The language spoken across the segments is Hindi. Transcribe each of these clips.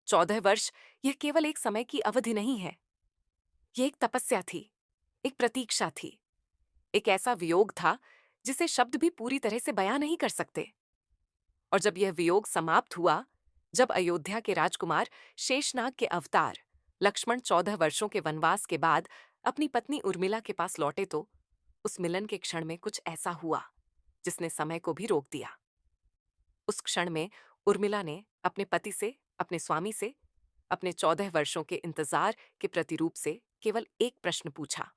14 वर्ष यह केवल एक समय की अवधि नहीं है। यह एक तपस्या थी, एक प्रतीक्षा थी, एक ऐसा वियोग था जिसे शब्द भी पूरी तरह से बयां नहीं कर सकते। और जब यह वियोग समाप्त हुआ, जब अयोध्या के राजकुमार शेषनाग के अवतार लक्ष्मण 14 वर्षों के वनवास के बाद अपनी पत्नी उर्मिला के पास लौटे, तो उस मिलन के क्षण में कुछ ऐसा हुआ जिसने समय को भी रोक दिया। उस क्षण में उर्मिला ने अपने पति से, अपने स्वामी से, अपने 14 वर्षों के इंतजार के प्रतिरूप से केवल एक प्रश्न पूछा।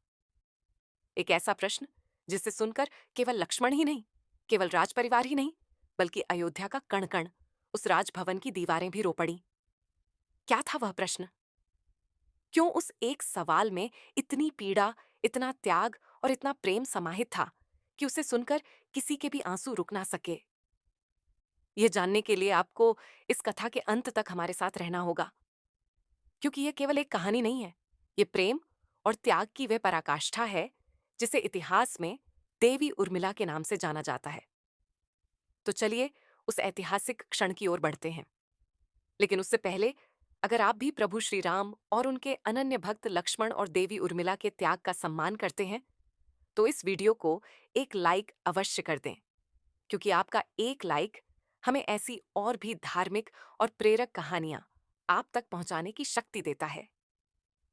एक ऐसा प्रश्न जिसे सुनकर केवल लक्ष्मण ही नहीं, केवल राजपरिवार ही नहीं, बल्कि अयोध्या का कण कण, उस राजभवन की दीवारें भी रो पड़ी। क्या था वह प्रश्न? क्यों उस एक सवाल में इतनी पीड़ा, इतना त्याग और इतना प्रेम समाहित था कि उसे सुनकर किसी के भी आंसू रुक ना सके? यह जानने के लिए आपको इस कथा के अंत तक हमारे साथ रहना होगा, क्योंकि यह केवल एक कहानी नहीं है। यह प्रेम और त्याग की वह पराकाष्ठा है जिसे इतिहास में देवी उर्मिला के नाम से जाना जाता है। तो चलिए उस ऐतिहासिक क्षण की ओर बढ़ते हैं। लेकिन उससे पहले, अगर आप भी प्रभु श्री राम और उनके अनन्य भक्त लक्ष्मण और देवी उर्मिला के त्याग का सम्मान करते हैं, तो इस वीडियो को एक लाइक अवश्य कर दें, क्योंकि आपका एक लाइक हमें ऐसी और भी धार्मिक और प्रेरक कहानियां आप तक पहुंचाने की शक्ति देता है।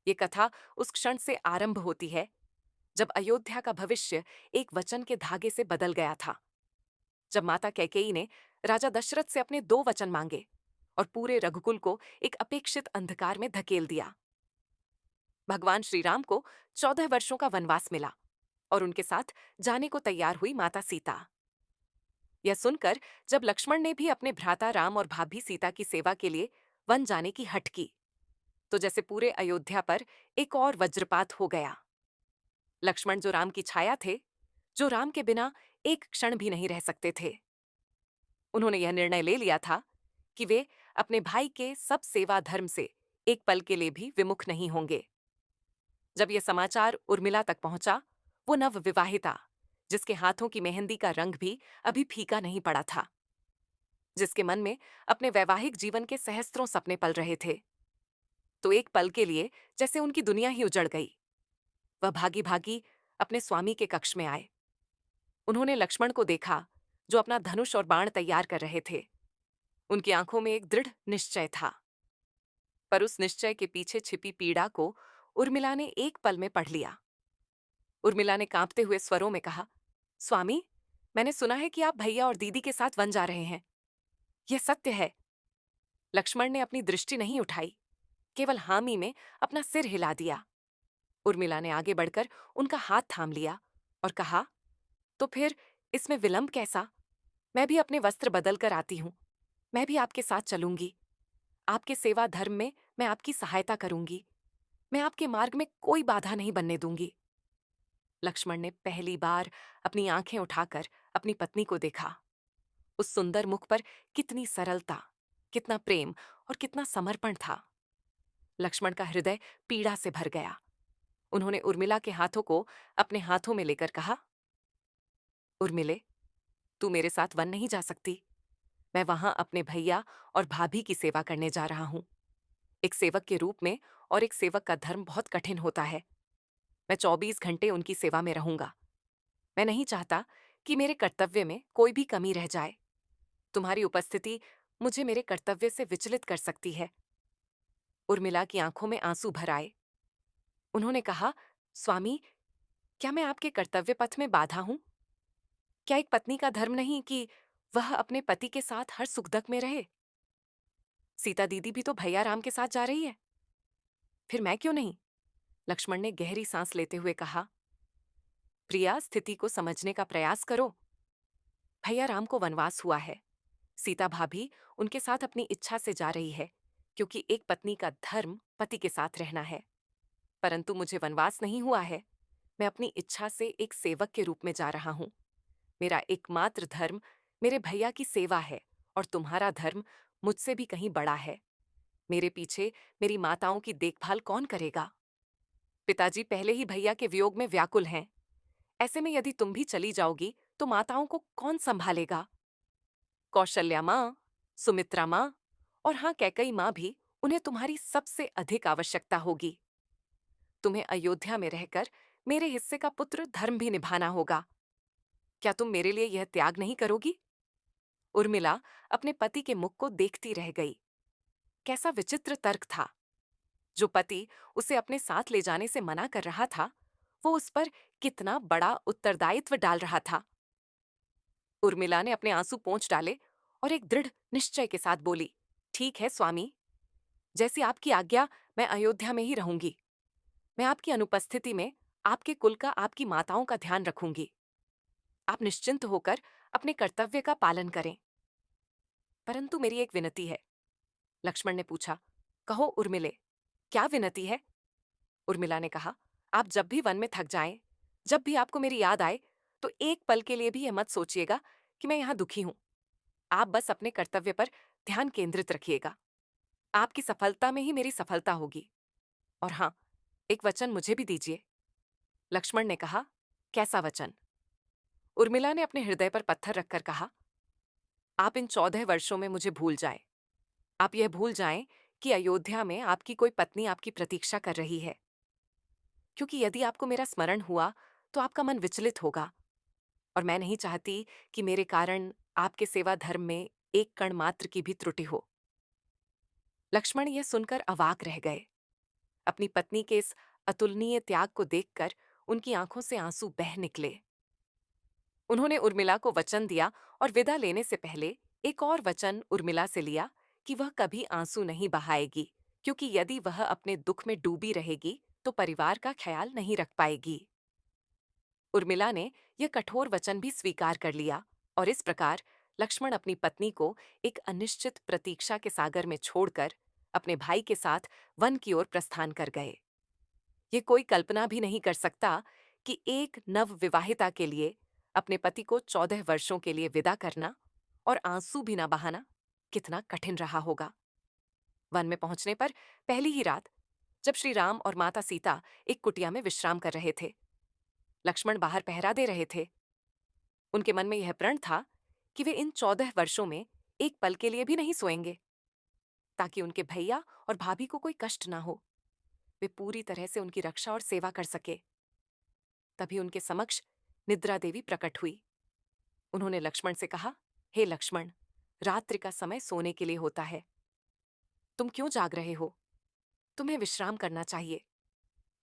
ये कथा उस क्षण से आरंभ होती है जब अयोध्या का भविष्य एक वचन के धागे से बदल गया था। जब माता कैकेयी ने राजा दशरथ से अपने 2 वचन मांगे और पूरे रघुकुल को एक अपेक्षित अंधकार में धकेल दिया। भगवान श्री राम को 14 वर्षों का वनवास मिला और उनके साथ जाने को तैयार हुई माता सीता। यह सुनकर जब लक्ष्मण ने भी अपने भ्राता राम और भाभी सीता की सेवा के लिए वन जाने की हठ की, तो जैसे पूरे अयोध्या पर एक और वज्रपात हो गया। लक्ष्मण जो राम की छाया थे, जो राम के बिना एक क्षण भी नहीं रह सकते थे, उन्होंने यह निर्णय ले लिया था कि वे अपने भाई के सब सेवा धर्म से एक पल के लिए भी विमुख नहीं होंगे। जब यह समाचार उर्मिला तक पहुंचा, वो नवविवाहिता, जिसके हाथों की मेहंदी का रंग भी अभी फीका नहीं पड़ा था, जिसके मन में अपने वैवाहिक जीवन के सहस्त्रों सपने पल रहे थे, तो एक पल के लिए जैसे उनकी दुनिया ही उजड़ गई। वह भागी भागी अपने स्वामी के कक्ष में आए। उन्होंने लक्ष्मण को देखा, जो अपना धनुष और बाण तैयार कर रहे थे। उनकी आंखों में एक दृढ़ निश्चय था, पर उस निश्चय के पीछे छिपी पीड़ा को उर्मिला ने एक पल में पढ़ लिया। उर्मिला ने कांपते हुए स्वरों में कहा, स्वामी, मैंने सुना है कि आप भैया और दीदी के साथ वन जा रहे हैं। यह सत्य है? लक्ष्मण ने अपनी दृष्टि नहीं उठाई, केवल हामी में अपना सिर हिला दिया। उर्मिला ने आगे बढ़कर उनका हाथ थाम लिया और कहा, तो फिर इसमें विलंब कैसा? मैं भी अपने वस्त्र बदल कर आती हूं। मैं भी आपके साथ चलूंगी। आपके सेवा धर्म में मैं आपकी सहायता करूंगी। मैं आपके मार्ग में कोई बाधा नहीं बनने दूंगी। लक्ष्मण ने पहली बार अपनी आंखें उठाकर अपनी पत्नी को देखा। उस सुंदर मुख पर कितनी सरलता, कितना प्रेम और कितना समर्पण था। लक्ष्मण का हृदय पीड़ा से भर गया। उन्होंने उर्मिला के हाथों को अपने हाथों में लेकर कहा, उर्मिले, तू मेरे साथ वन नहीं जा सकती। मैं वहां अपने भैया और भाभी की सेवा करने जा रहा हूं। एक सेवक के रूप में, और एक सेवक का धर्म बहुत कठिन होता है। मैं 24 घंटे उनकी सेवा में रहूंगा। मैं नहीं चाहता कि मेरे कर्तव्य में कोई भी कमी रह जाए। तुम्हारी उपस्थिति मुझे मेरे कर्तव्य से विचलित कर सकती है। उर्मिला की आंखों में आंसू भर आए। उन्होंने कहा, स्वामी, क्या मैं आपके कर्तव्य पथ में बाधा हूं? क्या एक पत्नी का धर्म नहीं कि वह अपने पति के साथ हर सुख दुख में रहे? सीता दीदी भी तो भैया राम के साथ जा रही है, फिर मैं क्यों नहीं? लक्ष्मण ने गहरी सांस लेते हुए कहा, प्रिया, स्थिति को समझने का प्रयास करो। भैया राम को वनवास हुआ है। सीता भाभी उनके साथ अपनी इच्छा से जा रही है, क्योंकि एक पत्नी का धर्म पति के साथ रहना है। परंतु मुझे वनवास नहीं हुआ है। मैं अपनी इच्छा से एक सेवक के रूप में जा रहा हूं। मेरा एकमात्र धर्म मेरे भैया की सेवा है, और तुम्हारा धर्म मुझसे भी कहीं बड़ा है। मेरे पीछे मेरी माताओं की देखभाल कौन करेगा? पिताजी पहले ही भैया के वियोग में व्याकुल हैं। ऐसे में यदि तुम भी चली जाओगी तो माताओं को कौन संभालेगा? कौशल्या माँ, सुमित्रा माँ और हाँ, कैकई माँ भी उन्हें तुम्हारी सबसे अधिक आवश्यकता होगी। तुम्हें अयोध्या में रहकर मेरे हिस्से का पुत्र धर्म भी निभाना होगा। क्या तुम मेरे लिए यह त्याग नहीं करोगी? उर्मिला अपने पति के मुख को देखती रह गई। कैसा विचित्र तर्क था। जो पति उसे अपने साथ ले जाने से मना कर रहा था, वो उस पर कितना बड़ा उत्तरदायित्व डाल रहा था। उर्मिला ने अपने आंसू पोंछ डाले और एक दृढ़ निश्चय के साथ बोली, ठीक है स्वामी, जैसी आपकी आज्ञा, मैं अयोध्या में ही रहूंगी। मैं आपकी अनुपस्थिति में आपके कुल का, आपकी माताओं का ध्यान रखूंगी। आप निश्चिंत होकर अपने कर्तव्य का पालन करें। परंतु मेरी एक विनती है। लक्ष्मण ने पूछा, कहो उर्मिले, क्या विनती है? उर्मिला ने कहा, आप जब भी वन में थक जाएं, जब भी आपको मेरी याद आए, तो एक पल के लिए भी यह मत सोचिएगा कि मैं यहां दुखी हूं। आप बस अपने कर्तव्य पर ध्यान केंद्रित रखिएगा। आपकी सफलता में ही मेरी सफलता होगी। और हां, एक वचन मुझे भी दीजिए। लक्ष्मण ने कहा, कैसा वचन? उर्मिला ने अपने हृदय पर पत्थर रखकर कहा, आप इन 14 वर्षों में मुझे भूल जाएं। आप यह भूल जाएं कि अयोध्या में आपकी कोई पत्नी आपकी प्रतीक्षा कर रही है। क्योंकि यदि आपको मेरा स्मरण हुआ तो आपका मन विचलित होगा, और मैं नहीं चाहती कि मेरे कारण आपके सेवा धर्म में एक कण मात्र की भी त्रुटि हो। लक्ष्मण यह सुनकर अवाक रह गए। अपनी पत्नी के इस अतुलनीय त्याग को देखकर उनकी आंखों से आंसू बह निकले। उन्होंने उर्मिला को वचन दिया और विदा लेने से पहले एक और वचन उर्मिला से लिया कि वह कभी आंसू नहीं बहाएगी, क्योंकि यदि वह अपने दुख में डूबी रहेगी तो परिवार का ख्याल नहीं रख पाएगी। उर्मिला ने यह कठोर वचन भी स्वीकार कर लिया, और इस प्रकार लक्ष्मण अपनी पत्नी को एक अनिश्चित प्रतीक्षा के सागर में छोड़कर अपने भाई के साथ वन की ओर प्रस्थान कर गए। ये कोई कल्पना भी नहीं कर सकता कि एक नव विवाहिता के लिए अपने पति को 14 वर्षों के लिए विदा करना और आंसू भी ना बहाना कितना कठिन रहा होगा। वन में पहुंचने पर पहली ही रात, जब श्री राम और माता सीता एक कुटिया में विश्राम कर रहे थे, लक्ष्मण बाहर पहरा दे रहे थे। उनके मन में यह प्रण था कि वे इन 14 वर्षों में एक पल के लिए भी नहीं सोएंगे, ताकि उनके भैया और भाभी को कोई कष्ट ना हो। वे पूरी तरह से उनकी रक्षा और सेवा कर सके। तभी उनके समक्ष निद्रा देवी प्रकट हुई। उन्होंने लक्ष्मण से कहा, हे लक्ष्मण, रात्रि का समय सोने के लिए होता है। तुम क्यों जाग रहे हो? तुम्हें विश्राम करना चाहिए।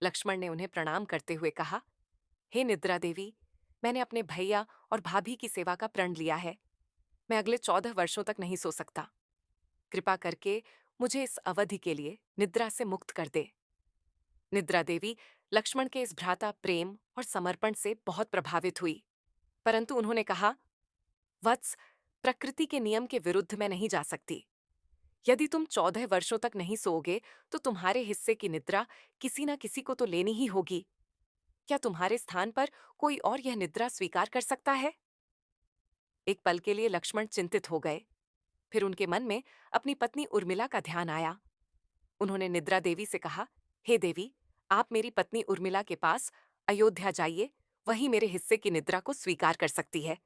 लक्ष्मण ने उन्हें प्रणाम करते हुए कहा, हे निद्रा देवी, मैंने अपने भैया और भाभी की सेवा का प्रण लिया है। मैं अगले 14 वर्षों तक नहीं सो सकता। कृपा करके मुझे इस अवधि के लिए निद्रा से मुक्त कर दे। निद्रा देवी लक्ष्मण के इस भ्राता प्रेम और समर्पण से बहुत प्रभावित हुई, परंतु उन्होंने कहा, वत्स, प्रकृति के नियम के विरुद्ध मैं नहीं जा सकती। यदि तुम 14 वर्षों तक नहीं सोओगे तो तुम्हारे हिस्से की निद्रा किसी न किसी को तो लेनी ही होगी। क्या तुम्हारे स्थान पर कोई और यह निद्रा स्वीकार कर सकता है? एक पल के लिए लक्ष्मण चिंतित हो गए। फिर उनके मन में अपनी पत्नी उर्मिला का ध्यान आया। उन्होंने निद्रा देवी से कहा, हे देवी, आप मेरी पत्नी उर्मिला के पास अयोध्या जाइए, वही मेरे हिस्से की निद्रा को स्वीकार कर सकती है।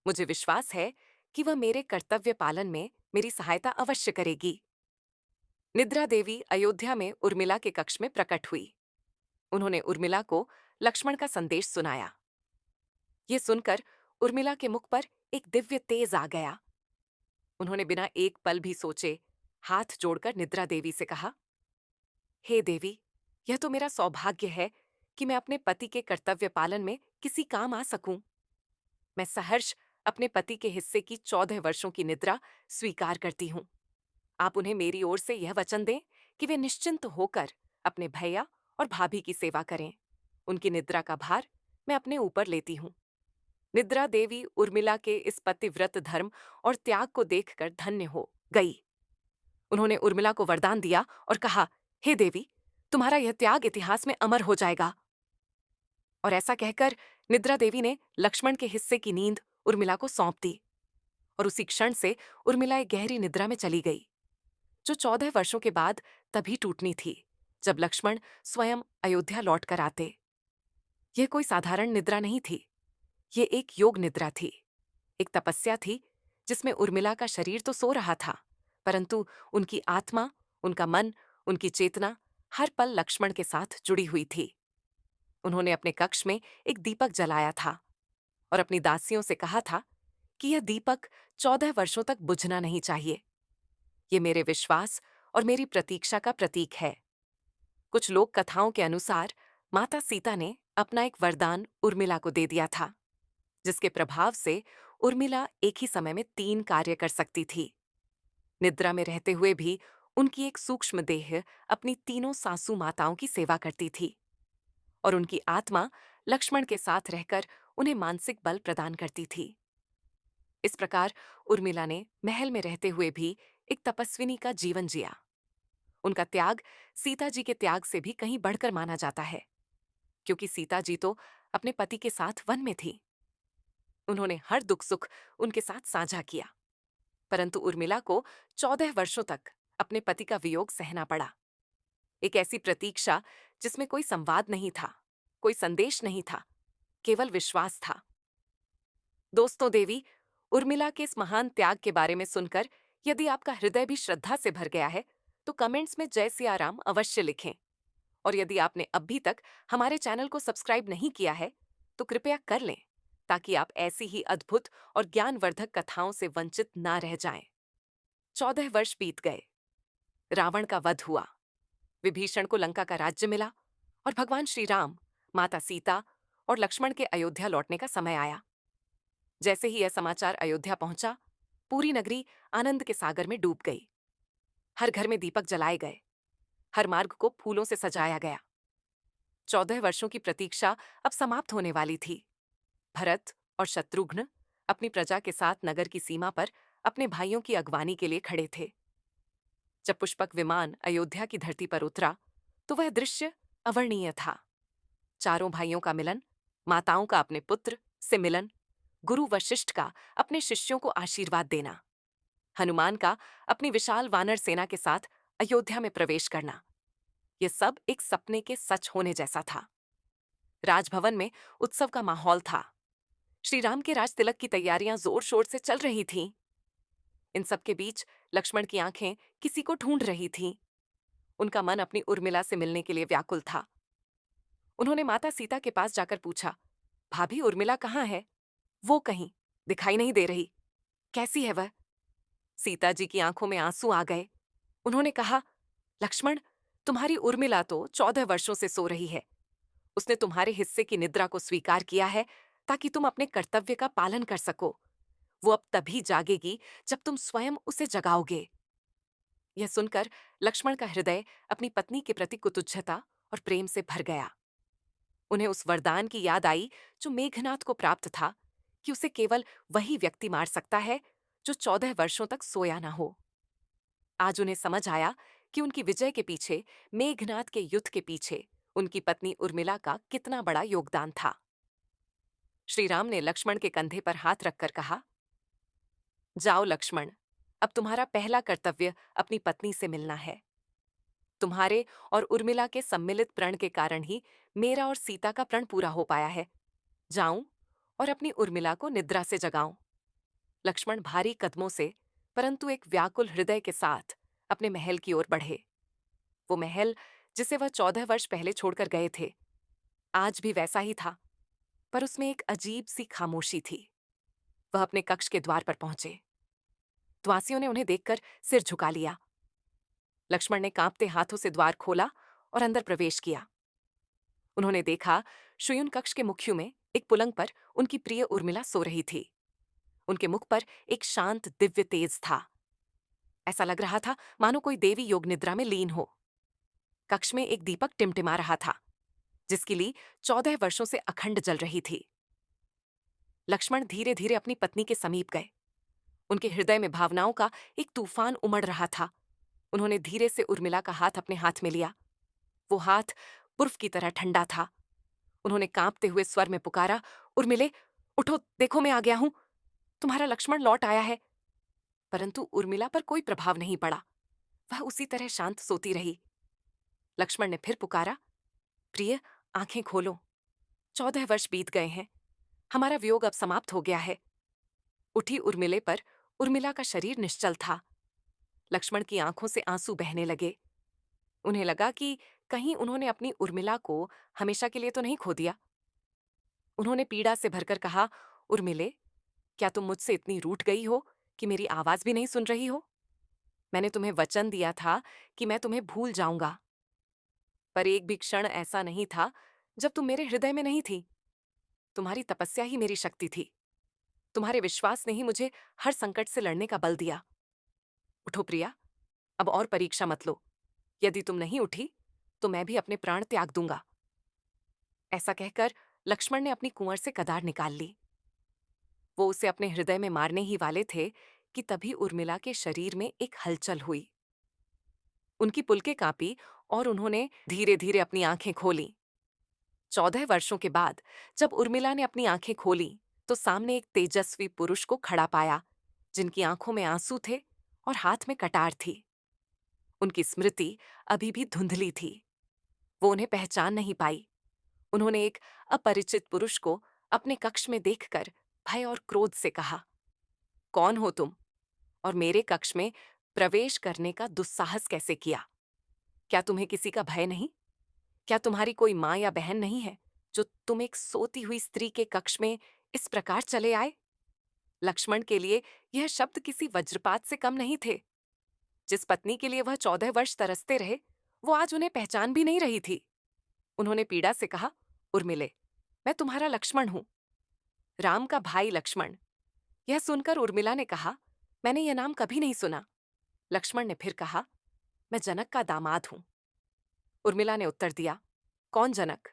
मुझे विश्वास है कि वह मेरे कर्तव्य पालन में मेरी सहायता अवश्य करेगी। निद्रा देवी अयोध्या में उर्मिला के कक्ष में प्रकट हुई। उन्होंने उर्मिला को लक्ष्मण का संदेश सुनाया। ये सुनकर उर्मिला के मुख पर एक दिव्य तेज आ गया। उन्होंने बिना एक पल भी सोचे हाथ जोड़कर निद्रा देवी से कहा, हे देवी, यह तो मेरा सौभाग्य है कि मैं अपने पति के कर्तव्य पालन में किसी काम आ सकूं। मैं सहर्ष अपने पति के हिस्से की 14 वर्षों की निद्रा स्वीकार करती हूं। आप उन्हें मेरी ओर से यह वचन दें कि वे निश्चिंत होकर अपने भैया और भाभी की सेवा करें। उनकी निद्रा का भार मैं अपने ऊपर लेती हूं। निद्रा देवी उर्मिला के इस पतिव्रत धर्म और त्याग को देखकर धन्य हो गई। उन्होंने उर्मिला को वरदान दिया और कहा, हे देवी, तुम्हारा यह त्याग इतिहास में अमर हो जाएगा। और ऐसा कहकर निद्रा देवी ने लक्ष्मण के हिस्से की नींद उर्मिला को सौंप दी, और उसी क्षण से उर्मिला एक गहरी निद्रा में चली गई, जो 14 वर्षों के बाद तभी टूटनी थी, जब लक्ष्मण स्वयं अयोध्या लौटकर आते। यह कोई साधारण निद्रा नहीं थी, ये एक योग निद्रा थी, एक तपस्या थी, जिसमें उर्मिला का शरीर तो सो रहा था, परंतु उनकी आत्मा उनका मन, उनकी चेतना हर पल लक्ष्मण के साथ जुड़ी हुई थी। उन्होंने अपने कक्ष में एक दीपक जलाया था और अपनी दासियों से कहा था कि यह दीपक 14 वर्षों तक बुझना नहीं चाहिए। ये मेरे विश्वास और मेरी प्रतीक्षा का प्रतीक है। कुछ लोक कथाओं के अनुसार माता सीता ने अपना एक वरदान उर्मिला को दे दिया था, जिसके प्रभाव से उर्मिला एक ही समय में 3 कार्य कर सकती थी। निद्रा में रहते हुए भी उनकी एक सूक्ष्म देह अपनी तीनों सासू माताओं की सेवा करती थी और उनकी आत्मा लक्ष्मण के साथ रहकर उन्हें मानसिक बल प्रदान करती थी। इस प्रकार उर्मिला ने महल में रहते हुए भी एक तपस्विनी का जीवन जिया। उनका त्याग सीता जी के त्याग से भी कहीं बढ़कर माना जाता है, क्योंकि सीता जी तो अपने पति के साथ वन में थी। उन्होंने हर दुख सुख उनके साथ साझा किया, परंतु उर्मिला को 14 वर्षों तक अपने पति का वियोग सहना पड़ा। एक ऐसी प्रतीक्षा जिसमें कोई संवाद नहीं था, कोई संदेश नहीं था, केवल विश्वास था। दोस्तों देवी, उर्मिला के इस महान त्याग के बारे में सुनकर यदि आपका हृदय भी श्रद्धा से भर गया है, तो कमेंट्स में जय सिया राम अवश्य लिखें। और यदि आपने अभी तक हमारे चैनल को सब्सक्राइब नहीं किया है, तो कृपया कर लें, ताकि आप ऐसी ही अद्भुत और ज्ञानवर्धक कथाओं से वंचित ना रह जाएं। 14 वर्ष बीत गए, रावण का वध हुआ, विभीषण को लंका का राज्य मिला और भगवान श्री राम, माता सीता और लक्ष्मण के अयोध्या लौटने का समय आया। जैसे ही यह समाचार अयोध्या पहुंचा, पूरी नगरी आनंद के सागर में डूब गई। हर घर में दीपक जलाए गए, हर मार्ग को फूलों से सजाया गया। 14 वर्षों की प्रतीक्षा अब समाप्त होने वाली थी। भरत और शत्रुघ्न अपनी प्रजा के साथ नगर की सीमा पर अपने भाइयों की अगवानी के लिए खड़े थे। जब पुष्पक विमान अयोध्या की धरती पर उतरा, तो वह दृश्य अवर्णीय था। चारों भाइयों का मिलन, माताओं का अपने पुत्र से मिलन, गुरु वशिष्ठ का अपने शिष्यों को आशीर्वाद देना, हनुमान का अपनी विशाल वानर सेना के साथ अयोध्या में प्रवेश करना, यह सब एक सपने के सच होने जैसा था। राजभवन में उत्सव का माहौल था। श्री राम के राज तिलक की तैयारियां जोर शोर से चल रही थीं। इन सब के बीच लक्ष्मण की आंखें किसी को ढूंढ रही थीं। उनका मन अपनी उर्मिला से मिलने के लिए व्याकुल था। उन्होंने माता सीता के पास जाकर पूछा, भाभी उर्मिला कहाँ है? वो कहीं दिखाई नहीं दे रही। कैसी है वह? सीता जी की आंखों में आंसू आ गए। उन्होंने कहा, लक्ष्मण, तुम्हारी उर्मिला तो 14 वर्षों से सो रही है। उसने तुम्हारे हिस्से की निद्रा को स्वीकार किया है ताकि तुम अपने कर्तव्य का पालन कर सको। वो अब तभी जागेगी जब तुम स्वयं उसे जगाओगे। यह सुनकर लक्ष्मण का हृदय अपनी पत्नी के प्रति कुतूहलता और प्रेम से भर गया। उन्हें उस वरदान की याद आई जो मेघनाद को प्राप्त था कि उसे केवल वही व्यक्ति मार सकता है जो 14 वर्षों तक सोया न हो। आज उन्हें समझ आया कि उनकी विजय के पीछे, मेघनाद के युद्ध के पीछे उनकी पत्नी उर्मिला का कितना बड़ा योगदान था। श्री राम ने लक्ष्मण के कंधे पर हाथ रखकर कहा, जाओ लक्ष्मण, अब तुम्हारा पहला कर्तव्य अपनी पत्नी से मिलना है। तुम्हारे और उर्मिला के सम्मिलित प्रण के कारण ही मेरा और सीता का प्रण पूरा हो पाया है। जाऊं और अपनी उर्मिला को निद्रा से जगाऊं। लक्ष्मण भारी कदमों से, परंतु एक व्याकुल हृदय के साथ अपने महल की ओर बढ़े। वो महल जिसे वह 14 वर्ष पहले छोड़कर गए थे, आज भी वैसा ही था, पर उसमें एक अजीब सी खामोशी थी। वह अपने कक्ष के द्वार पर पहुंचे। दासियों ने उन्हें देखकर सिर झुका लिया। लक्ष्मण ने कांपते हाथों से द्वार खोला और अंदर प्रवेश किया। उन्होंने देखा, शयन कक्ष के मुख्य में एक पुलंग पर उनकी प्रिय उर्मिला सो रही थी। उनके मुख पर एक शांत दिव्य तेज था। ऐसा लग रहा था मानो कोई देवी योग निद्रा में लीन हो। कक्ष में एक दीपक टिमटिमा रहा था, जिसकी ली 14 वर्षों से अखंड जल रही थी। लक्ष्मण धीरे धीरे अपनी पत्नी के समीप गए। उनके हृदय में भावनाओं का एक तूफान उमड़ रहा था। उन्होंने धीरे से उर्मिला का हाथ अपने हाथ में लिया। वो हाथ बर्फ की तरह ठंडा था। उन्होंने कांपते हुए स्वर में पुकारा, उर्मिले, उठो, देखो मैं आ गया हूं। तुम्हारा लक्ष्मण लौट आया है। परंतु उर्मिला पर कोई प्रभाव नहीं पड़ा। वह उसी तरह शांत सोती रही। लक्ष्मण ने फिर पुकारा, प्रिय, आंखें खोलो। 14 वर्ष बीत गए हैं। हमारा वियोग अब समाप्त हो गया है। उठी उर्मिले पर उर्मिला का शरीर निश्चल था, लक्ष्मण की आंखों से आंसू बहने लगे। उन्हें लगा कि कहीं उन्होंने अपनी उर्मिला को हमेशा के लिए तो नहीं खो दिया। उन्होंने पीड़ा से भरकर कहा, उर्मिले, क्या तुम मुझसे इतनी रूठ गई हो कि मेरी आवाज भी नहीं सुन रही हो? मैंने तुम्हें वचन दिया था कि मैं तुम्हें भूल जाऊंगा, पर एक भी क्षण ऐसा नहीं था जब तुम मेरे हृदय में नहीं थी। तुम्हारी तपस्या ही मेरी शक्ति थी। तुम्हारे विश्वास ने ही मुझे हर संकट से लड़ने का बल दिया। उठो प्रिया, अब और परीक्षा मत लो। यदि तुम नहीं उठी तो मैं भी अपने प्राण त्याग दूंगा। ऐसा कहकर लक्ष्मण ने अपनी कुंवर से कदार निकाल ली। वो उसे अपने हृदय में मारने ही वाले थे कि तभी उर्मिला के शरीर में एक हलचल हुई। उनकी पुलकें कांपी और उन्होंने धीरे धीरे अपनी आंखें खोली। 14 वर्षों के बाद जब उर्मिला ने अपनी आंखें खोली तो सामने एक तेजस्वी पुरुष को खड़ा पाया, जिनकी आंखों में आंसू थे और हाथ में कटार थी। उनकी स्मृति अभी भी धुंधली थी। वो उन्हें पहचान नहीं पाई। उन्होंने एक अपरिचित पुरुष को अपने कक्ष में देखकर भय और क्रोध से कहा, कौन हो तुम और मेरे कक्ष में प्रवेश करने का दुस्साहस कैसे किया? क्या तुम्हें किसी का भय नहीं? क्या तुम्हारी कोई मां या बहन नहीं है जो तुम एक सोती हुई स्त्री के कक्ष में इस प्रकार चले आए? लक्ष्मण के लिए यह शब्द किसी वज्रपात से कम नहीं थे। जिस पत्नी के लिए वह 14 वर्ष तरसते रहे, वो आज उन्हें पहचान भी नहीं रही थी। उन्होंने पीड़ा से कहा, उर्मिले, मैं तुम्हारा लक्ष्मण हूं, राम का भाई लक्ष्मण। यह सुनकर उर्मिला ने कहा, मैंने यह नाम कभी नहीं सुना। लक्ष्मण ने फिर कहा, मैं जनक का दामाद हूं। उर्मिला ने उत्तर दिया, कौन जनक?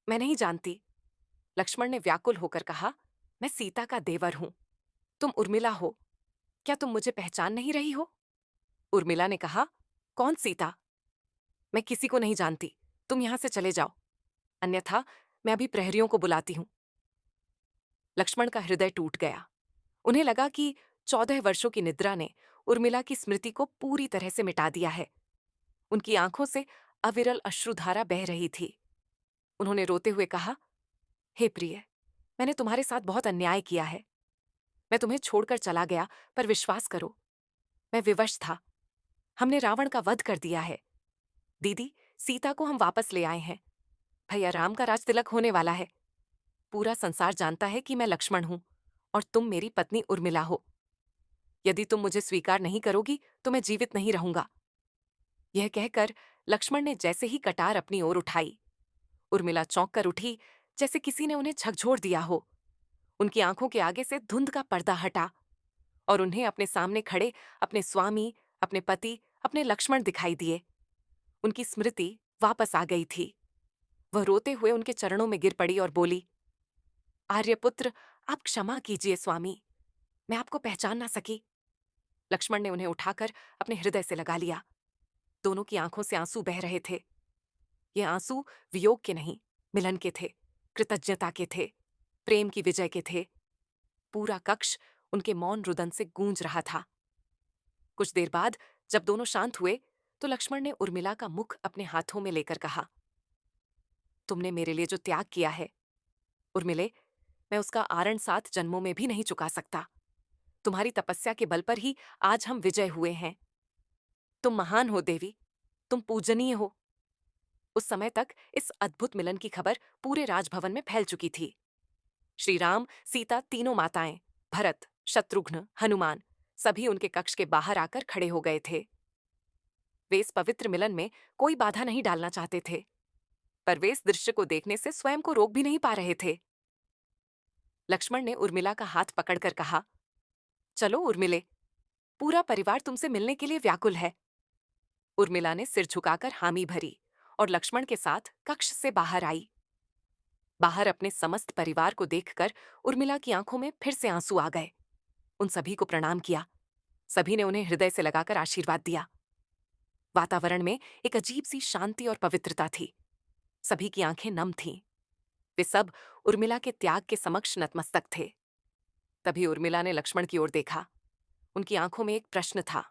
मैं नहीं जानती। लक्ष्मण ने व्याकुल होकर कहा, मैं सीता का देवर हूं। तुम उर्मिला हो, क्या तुम मुझे पहचान नहीं रही हो? उर्मिला ने कहा, कौन सीता? मैं किसी को नहीं जानती। तुम यहां से चले जाओ, अन्यथा मैं अभी प्रहरियों को बुलाती हूं। लक्ष्मण का हृदय टूट गया। उन्हें लगा कि 14 वर्षों की निद्रा ने उर्मिला की स्मृति को पूरी तरह से मिटा दिया है। उनकी आंखों से अविरल अश्रुधारा बह रही थी। उन्होंने रोते हुए कहा, हे प्रिय, मैंने तुम्हारे साथ बहुत अन्याय किया है। मैं तुम्हें छोड़कर चला गया, पर विश्वास करो, मैं विवश था। हमने रावण का वध कर दिया है। दीदी, सीता को हम वापस ले आए हैं। भैया राम का राज तिलक होने वाला है। पूरा संसार जानता है कि मैं लक्ष्मण हूं और तुम मेरी पत्नी उर्मिला हो। यदि तुम मुझे स्वीकार नहीं करोगी तो मैं जीवित नहीं रहूंगा। यह कहकर लक्ष्मण ने जैसे ही कटार अपनी ओर उठाई, उर्मिला चौंक कर उठी, जैसे किसी ने उन्हें झकझोर दिया हो। उनकी आंखों के आगे से धुंध का पर्दा हटा और उन्हें अपने सामने खड़े अपने स्वामी, अपने पति, अपने लक्ष्मण दिखाई दिए। उनकी स्मृति वापस आ गई थी। वह रोते हुए उनके चरणों में गिर पड़ी और बोली, आर्यपुत्र, आप क्षमा कीजिए स्वामी, मैं आपको पहचान ना सकी। लक्ष्मण ने उन्हें उठाकर अपने हृदय से लगा लिया। दोनों की आंखों से आंसू बह रहे थे। ये आंसू वियोग के नहीं, मिलन के थे, कृतज्ञता के थे, प्रेम की विजय के थे। पूरा कक्ष उनके मौन रुदन से गूंज रहा था। कुछ देर बाद जब दोनों शांत हुए तो लक्ष्मण ने उर्मिला का मुख अपने हाथों में लेकर कहा, तुमने मेरे लिए जो त्याग किया है, उर्मिले, मैं उसका आरण 7 जन्मों में भी नहीं चुका सकता। तुम्हारी तपस्या के बल पर ही आज हम विजय हुए हैं। तुम महान हो देवी, तुम पूजनीय हो। उस समय तक इस अद्भुत मिलन की खबर पूरे राजभवन में फैल चुकी थी। श्री राम, सीता, तीनों माताएं, भरत, शत्रुघ्न, हनुमान, सभी उनके कक्ष के बाहर आकर खड़े हो गए थे। वे इस पवित्र मिलन में कोई बाधा नहीं डालना चाहते थे, पर वे इस दृश्य को देखने से स्वयं को रोक भी नहीं पा रहे थे। लक्ष्मण ने उर्मिला का हाथ पकड़कर कहा, चलो उर्मिले, पूरा परिवार तुमसे मिलने के लिए व्याकुल है। उर्मिला ने सिर झुकाकर हामी भरी और लक्ष्मण के साथ कक्ष से बाहर आई। बाहर अपने समस्त परिवार को देखकर उर्मिला की आंखों में फिर से आंसू आ गए। उन सभी को प्रणाम किया। सभी ने उन्हें हृदय से लगाकर आशीर्वाद दिया। वातावरण में एक अजीब सी शांति और पवित्रता थी। सभी की आंखें नम थीं। वे सब उर्मिला के त्याग के समक्ष नतमस्तक थे। तभी उर्मिला ने लक्ष्मण की ओर देखा। उनकी आंखों में एक प्रश्न था,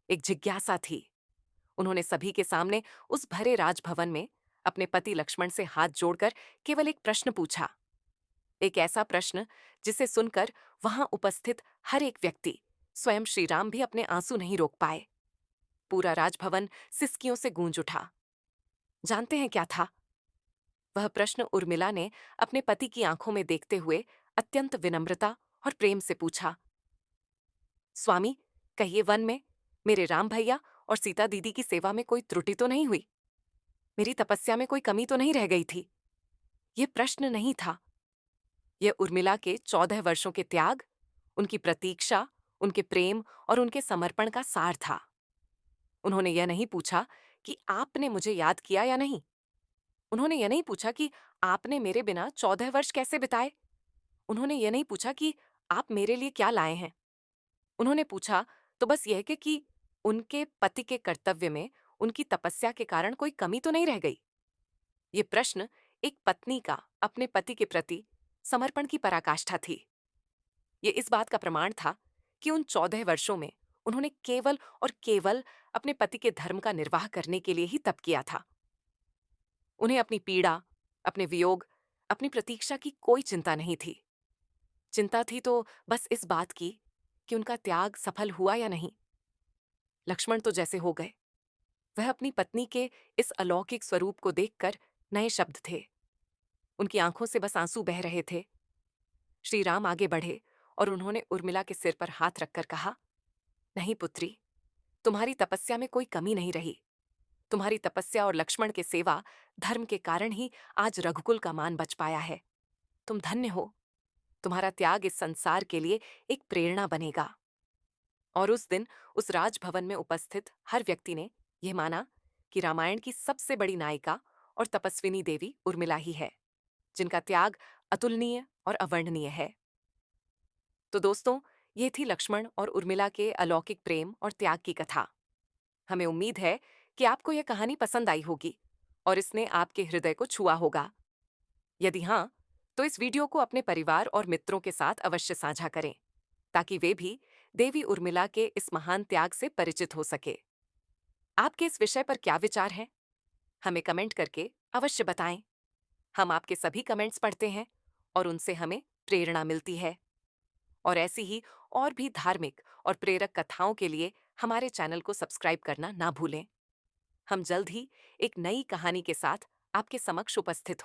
एक जिज्ञासा थी। उन्होंने सभी के सामने उस भरे राजभवन में अपने पति लक्ष्मण से हाथ जोड़कर केवल एक प्रश्न पूछा। एक ऐसा प्रश्न जिसे सुनकर वहां उपस्थित हर एक व्यक्ति, स्वयं श्रीराम भी अपने आंसू नहीं रोक पाए। पूरा राजभवन सिसकियों से गूंज उठा। जानते हैं क्या था? वह प्रश्न उर्मिला ने अपने पति की आंखों में देखते हुए अत्यंत विनम्रता और प्रेम से पूछा। स्वामी, कहिए, वन में मेरे राम भैया और सीता दीदी की सेवा में कोई त्रुटि तो नहीं हुई? मेरी तपस्या में कोई कमी तो नहीं रह गई थी? ये प्रश्न नहीं था। यह उर्मिला के 14 वर्षों के त्याग, उनकी प्रतीक्षा, उनके प्रेम और उनके समर्पण का सार था। उन्होंने यह नहीं पूछा कि आपने मुझे याद किया या नहीं। उन्होंने यह नहीं पूछा कि आपने मेरे बिना 14 वर्ष कैसे बिताए। उन्होंने यह नहीं पूछा कि आप मेरे लिए क्या लाए हैं। उन्होंने पूछा तो बस यह कि उनके पति के कर्तव्य में उनकी तपस्या के कारण कोई कमी तो नहीं रह गई। ये प्रश्न एक पत्नी का अपने पति के प्रति समर्पण की पराकाष्ठा थी। ये इस बात का प्रमाण था कि उन 14 वर्षों में उन्होंने केवल और केवल अपने पति के धर्म का निर्वाह करने के लिए ही तप किया था। उन्हें अपनी पीड़ा, अपने वियोग, अपनी प्रतीक्षा की कोई चिंता नहीं थी। चिंता थी तो बस इस बात की कि उनका त्याग सफल हुआ या नहीं। लक्ष्मण तो जैसे हो गए। वह अपनी पत्नी के इस अलौकिक स्वरूप को देखकर नए शब्द थे। उनकी आंखों से बस आंसू बह रहे थे। श्री राम आगे बढ़े और उन्होंने उर्मिला के सिर पर हाथ रखकर कहा, नहीं पुत्री, तुम्हारी तपस्या में कोई कमी नहीं रही। तुम्हारी तपस्या और लक्ष्मण के सेवा धर्म के कारण ही आज रघुकुल का मान बच पाया है। तुम धन्य हो। तुम्हारा त्याग इस संसार के लिए एक प्रेरणा बनेगा। और उस दिन उस राजभवन में उपस्थित हर व्यक्ति ने यह माना कि रामायण की सबसे बड़ी नायिका और तपस्विनी देवी उर्मिला ही है, जिनका त्याग अतुलनीय और अवर्णनीय है। तो दोस्तों, ये थी लक्ष्मण और उर्मिला के अलौकिक प्रेम और त्याग की कथा। हमें उम्मीद है कि आपको यह कहानी पसंद आई होगी और इसने आपके हृदय को छुआ होगा। यदि हाँ, तो इस वीडियो को अपने परिवार और मित्रों के साथ अवश्य साझा करें, ताकि वे भी देवी उर्मिला के इस महान त्याग से परिचित हो सके। आपके इस विषय पर क्या विचार हैं? हमें कमेंट करके अवश्य बताएं। हम आपके सभी कमेंट्स पढ़ते हैं और उनसे हमें प्रेरणा मिलती है। और ऐसी ही और भी धार्मिक और प्रेरक कथाओं के लिए हमारे चैनल को सब्सक्राइब करना ना भूलें। हम जल्द ही एक नई कहानी के साथ आपके समक्ष उपस्थित हों।